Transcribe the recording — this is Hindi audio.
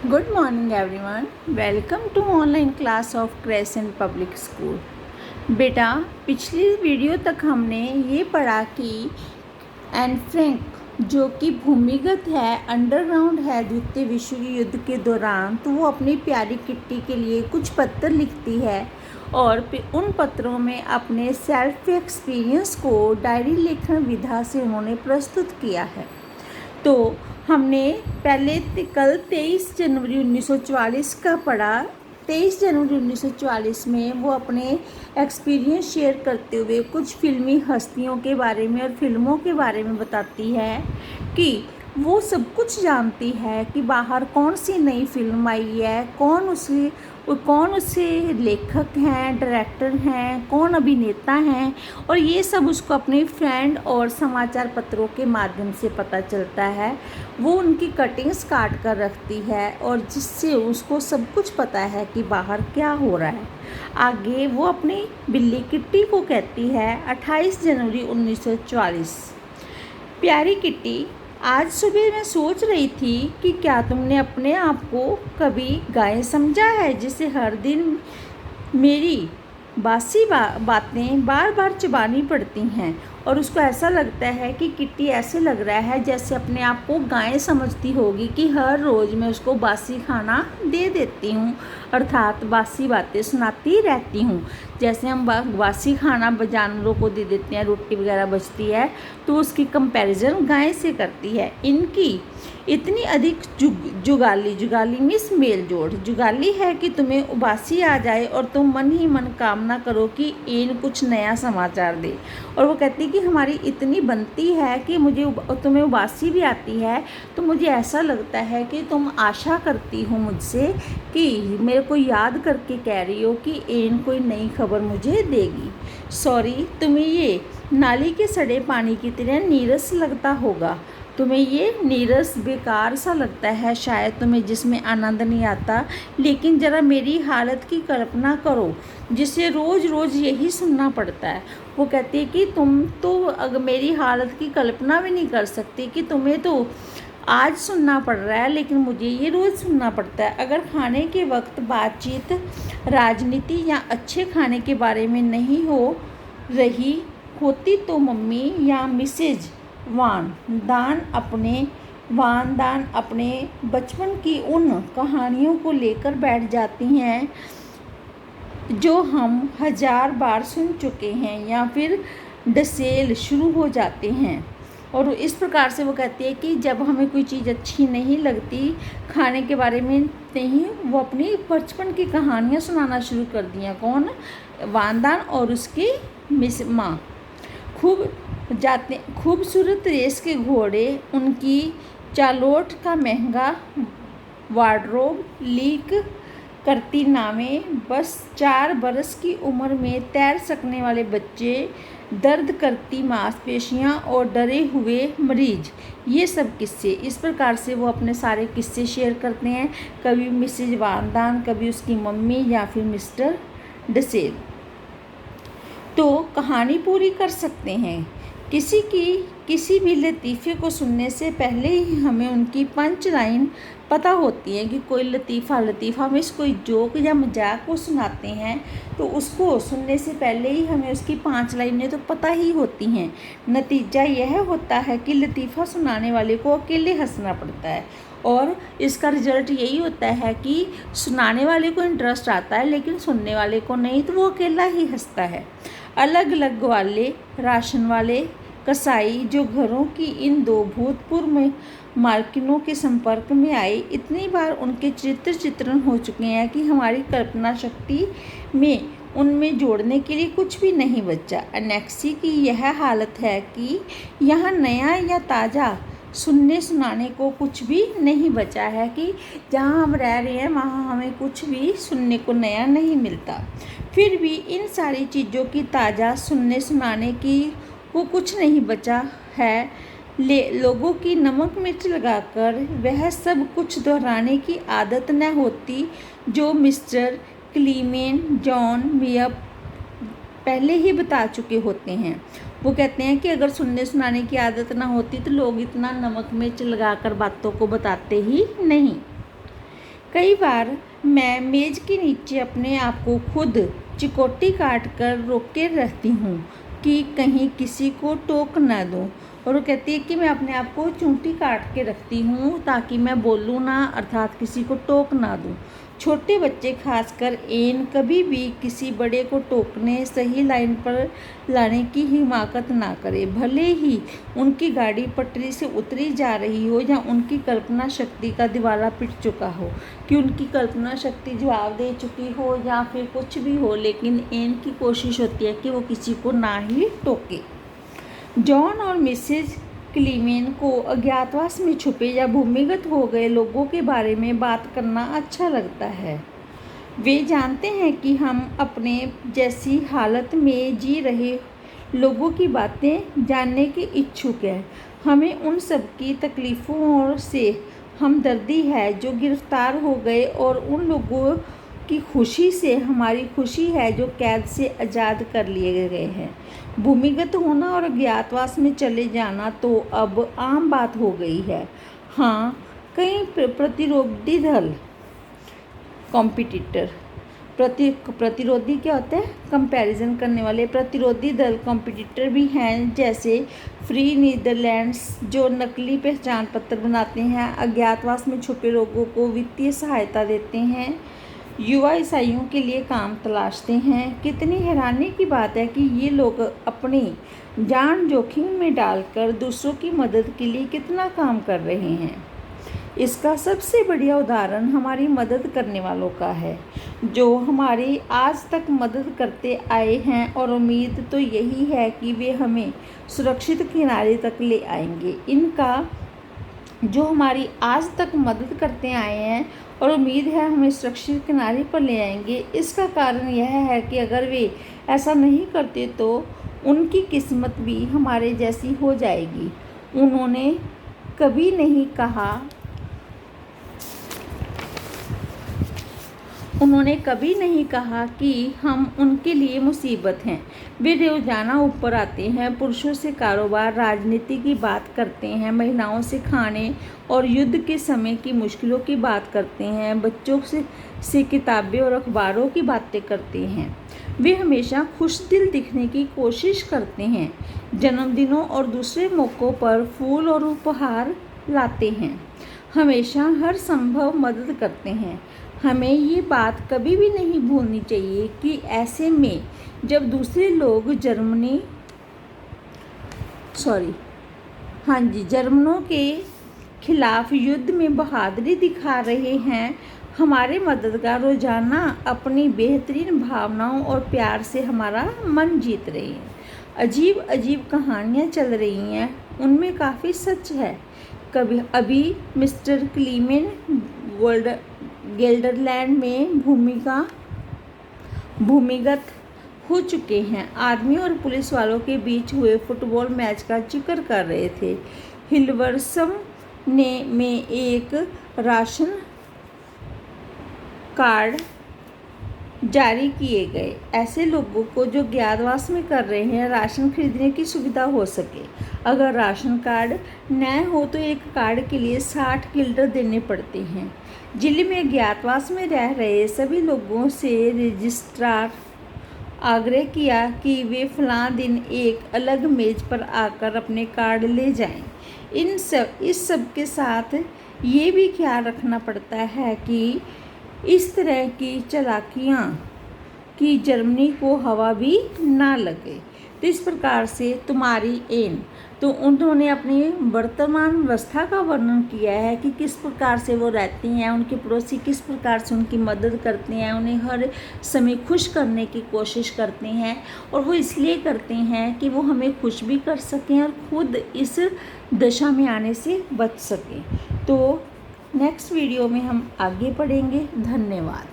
Good morning everyone. Welcome to online class of crescent public school. बेटा, पिछली वीडियो तक हमने ये पढ़ा कि एन फ्रैंक, जो कि भूमिगत है, अंडरग्राउंड है द्वितीय विश्व युद्ध के दौरान, तो वो अपनी प्यारी किट्टी के लिए कुछ पत्र लिखती है और उन पत्रों में अपने सेल्फ एक्सपीरियंस को डायरी लेखन विधा से उन्होंने प्रस्तुत किया है। तो हमने पहले कल 23 जनवरी 1944 का पढ़ा। 23 जनवरी 1944 में वो अपने एक्सपीरियंस शेयर करते हुए कुछ फिल्मी हस्तियों के बारे में और फिल्मों के बारे में बताती है कि वो सब कुछ जानती है कि बाहर कौन सी नई फिल्म आई है, कौन उससे लेखक हैं, डायरेक्टर हैं, कौन अभिनेता हैं, और ये सब उसको अपने फ्रेंड और समाचार पत्रों के माध्यम से पता चलता है। वो उनकी कटिंग्स काट कर रखती है और जिससे उसको सब कुछ पता है कि बाहर क्या हो रहा है। आगे वो अपनी बिल्ली किट्टी को कहती है 28 जनवरी 1944, प्यारी किट्टी, आज सुबह मैं सोच रही थी कि क्या तुमने अपने आप को कभी गाय समझा है जिसे हर दिन मेरी बासी बातें बार बार चबानी पड़ती हैं और उसको ऐसा लगता है कि किट्टी ऐसे लग रहा है जैसे अपने आप को गाय समझती होगी कि हर रोज़ मैं उसको बासी खाना दे देती हूँ, अर्थात बासी बातें सुनाती रहती हूँ। जैसे हम बासी खाना जानवरों को दे देते हैं, रोटी वगैरह बचती है, तो उसकी कंपैरिजन गाय से करती है। इनकी इतनी अधिक जुगाली मीन्स मेल जोड़ जुगाली है कि तुम्हें उबासी आ जाए और तुम मन ही मन कामना करो कि इन कुछ नया समाचार दे। और वो कहती है कि हमारी इतनी बनती है कि तुम्हें उबासी भी आती है, तो मुझे ऐसा लगता है कि तुम आशा करती हो मुझसे कि मेरे को याद करके कह रही हो कि इन कोई नई खबर मुझे देगी। सॉरी, तुम्हें ये नाली के सड़े पानी की तरह नीरस लगता होगा, तुम्हें ये नीरस बेकार सा लगता है, शायद तुम्हें जिसमें आनंद नहीं आता। लेकिन ज़रा मेरी हालत की कल्पना करो जिसे रोज़ रोज़ यही सुनना पड़ता है। वो कहती है कि तुम तो अगर मेरी हालत की कल्पना भी नहीं कर सकती कि तुम्हें तो आज सुनना पड़ रहा है, लेकिन मुझे ये रोज़ सुनना पड़ता है। अगर खाने के वक्त बातचीत राजनीति या अच्छे खाने के बारे में नहीं हो रही होती तो मम्मी या मिसेज वान दान अपने बचपन की उन कहानियों को लेकर बैठ जाती हैं जो हम 1000 बार सुन चुके हैं, या फिर डसेल शुरू हो जाते हैं। और इस प्रकार से वो कहती है कि जब हमें कोई चीज़ अच्छी नहीं लगती, खाने के बारे में नहीं, वो अपनी बचपन की कहानियाँ सुनाना शुरू कर दिया। कौन? वानदान और उसकी मिस माँ। खूबसूरत रेस के घोड़े, उनकी चालोट का महंगा वार्डरोब, लीक करती नावें, बस 4 बरस की उम्र में तैर सकने वाले बच्चे, दर्द करती मांसपेशियां और डरे हुए मरीज, ये सब किस्से। इस प्रकार से वो अपने सारे किस्से शेयर करते हैं, कभी मिसेज वानदान, कभी उसकी मम्मी या फिर मिस्टर डसेल। तो कहानी पूरी कर सकते हैं। किसी भी लतीफ़े को सुनने से पहले ही हमें उनकी पंच लाइन पता होती है कि कोई लतीफ़ा में कोई जोक या मजाक को सुनाते हैं, तो उसको सुनने से पहले ही हमें उसकी 5 लाइनें तो पता ही होती हैं। नतीजा यह होता है कि लतीफ़ा सुनाने वाले को अकेले हंसना पड़ता है और इसका रिजल्ट यही होता है कि सुनाने वाले को इंटरेस्ट आता है लेकिन सुनने वाले को नहीं, तो वो अकेला ही हंसता है। अलग अलग वाले, राशन वाले, कसाई जो घरों की इन 2 भूतपूर्व मालकिनों के संपर्क में आए, इतनी बार उनके चित्रण हो चुके हैं कि हमारी कल्पना शक्ति में उनमें जोड़ने के लिए कुछ भी नहीं बचा। एनेक्सी की यह हालत है कि यहाँ नया या ताज़ा सुनाने को कुछ भी नहीं बचा है, कि जहाँ हम रह रहे हैं वहाँ हमें कुछ भी सुनने को नया नहीं मिलता। फिर भी इन सारी चीज़ों की ताज़ा सुनाने की वो कुछ नहीं बचा है। लोगों की नमक मिर्च लगाकर वह सब कुछ दोहराने की आदत न होती जो मिस्टर क्लीमेन जॉन मियप पहले ही बता चुके होते हैं। वो कहते हैं कि अगर सुनाने की आदत ना होती तो लोग इतना नमक मिर्च लगाकर बातों को बताते ही नहीं। कई बार मैं मेज़ के नीचे अपने आप को खुद चिकोटी काट कर रोके रहती हूँ कि कहीं किसी को टोक ना दूँ। और वो कहती है कि मैं अपने आप को चूंटी काट के रखती हूँ ताकि मैं बोलूँ ना, अर्थात किसी को टोक ना दूँ। छोटे बच्चे खासकर एन कभी भी किसी बड़े को टोकने, सही लाइन पर लाने की हिमाकत ना करे, भले ही उनकी गाड़ी पटरी से उतरी जा रही हो या उनकी कल्पना शक्ति का दिवाला पिट चुका हो, कि उनकी कल्पना शक्ति जवाब दे चुकी हो या फिर कुछ भी हो, लेकिन एन की कोशिश होती है कि वो किसी को ना ही टोके। जॉन और मिसेज क्लीमेन को अज्ञातवास में छुपे या भूमिगत हो गए लोगों के बारे में बात करना अच्छा लगता है। वे जानते हैं कि हम अपने जैसी हालत में जी रहे लोगों की बातें जानने के इच्छुक हैं। हमें उन सब की तकलीफ़ों से हमदर्दी है जो गिरफ्तार हो गए, और उन लोगों की खुशी से हमारी खुशी है जो कैद से आज़ाद कर लिए गए हैं। भूमिगत होना और अज्ञातवास में चले जाना तो अब आम बात हो गई है। हाँ, कई प्रतिरोधी दल कॉम्पिटिटर प्रतिरोधी क्या होता है? कंपैरिजन करने वाले। प्रतिरोधी दल कॉम्पिटिटर भी हैं, जैसे फ्री नीदरलैंड्स, जो नकली पहचान पत्र बनाते हैं, अज्ञातवास में छुपे लोगों को वित्तीय सहायता देते हैं, युवा ईसाइयों के लिए काम तलाशते हैं। कितनी हैरानी की बात है कि ये लोग अपनी जान जोखिम में डालकर दूसरों की मदद के लिए कितना काम कर रहे हैं। इसका सबसे बढ़िया उदाहरण हमारी मदद करने वालों का है, जो हमारी आज तक मदद करते आए हैं, और उम्मीद तो यही है कि वे हमें सुरक्षित किनारे तक ले आएंगे। इनका जो हमारी आज तक मदद करते आए हैं और उम्मीद है हमें सुरक्षित किनारे पर ले आएंगे, इसका कारण यह है कि अगर वे ऐसा नहीं करते तो उनकी किस्मत भी हमारे जैसी हो जाएगी। उन्होंने कभी नहीं कहा कि हम उनके लिए मुसीबत हैं। वे रोजाना ऊपर आते हैं, पुरुषों से कारोबार, राजनीति की बात करते हैं, महिलाओं से खाने और युद्ध के समय की मुश्किलों की बात करते हैं, बच्चों से किताबें और अखबारों की बातें करते हैं। वे हमेशा खुशदिल दिखने की कोशिश करते हैं, जन्मदिनों और दूसरे मौक़ों पर फूल और उपहार लाते हैं, हमेशा हर संभव मदद करते हैं। हमें ये बात कभी भी नहीं भूलनी चाहिए कि ऐसे में जब दूसरे लोग जर्मनों के खिलाफ युद्ध में बहादुरी दिखा रहे हैं, हमारे मददगार रोजाना अपनी बेहतरीन भावनाओं और प्यार से हमारा मन जीत रहे हैं। अजीब अजीब कहानियाँ चल रही हैं, उनमें काफ़ी सच है। अभी मिस्टर क्लीमेन गेल्डरलैंड में भूमिगत हो चुके हैं। आर्मी और पुलिस वालों के बीच हुए फुटबॉल मैच का जिक्र कर रहे थे। हिल्वर्सम में एक राशन कार्ड जारी किए गए, ऐसे लोगों को जो ज्ञातवास में कर रहे हैं राशन खरीदने की सुविधा हो सके। अगर राशन कार्ड न हो तो एक कार्ड के लिए 60 गिल्डर देने पड़ते हैं। जिले में ज्ञातवास में रह रहे सभी लोगों से रजिस्ट्रार आग्रह किया कि वे फलां दिन एक अलग मेज पर आकर अपने कार्ड ले जाएं। इस सब के साथ ये भी ख्याल रखना पड़ता है कि इस तरह की चालाकियाँ कि जर्मनी को हवा भी ना लगे। तो इस प्रकार से तुम्हारी एन, तो उन्होंने अपनी वर्तमान अवस्था का वर्णन किया है कि किस प्रकार से वो रहती हैं, उनके पड़ोसी किस प्रकार से उनकी मदद करते हैं, उन्हें हर समय खुश करने की कोशिश करते हैं, और वो इसलिए करते हैं कि वो हमें खुश भी कर सकें और खुद इस दशा में आने से बच सकें। तो नेक्स्ट वीडियो में हम आगे पढ़ेंगे। धन्यवाद।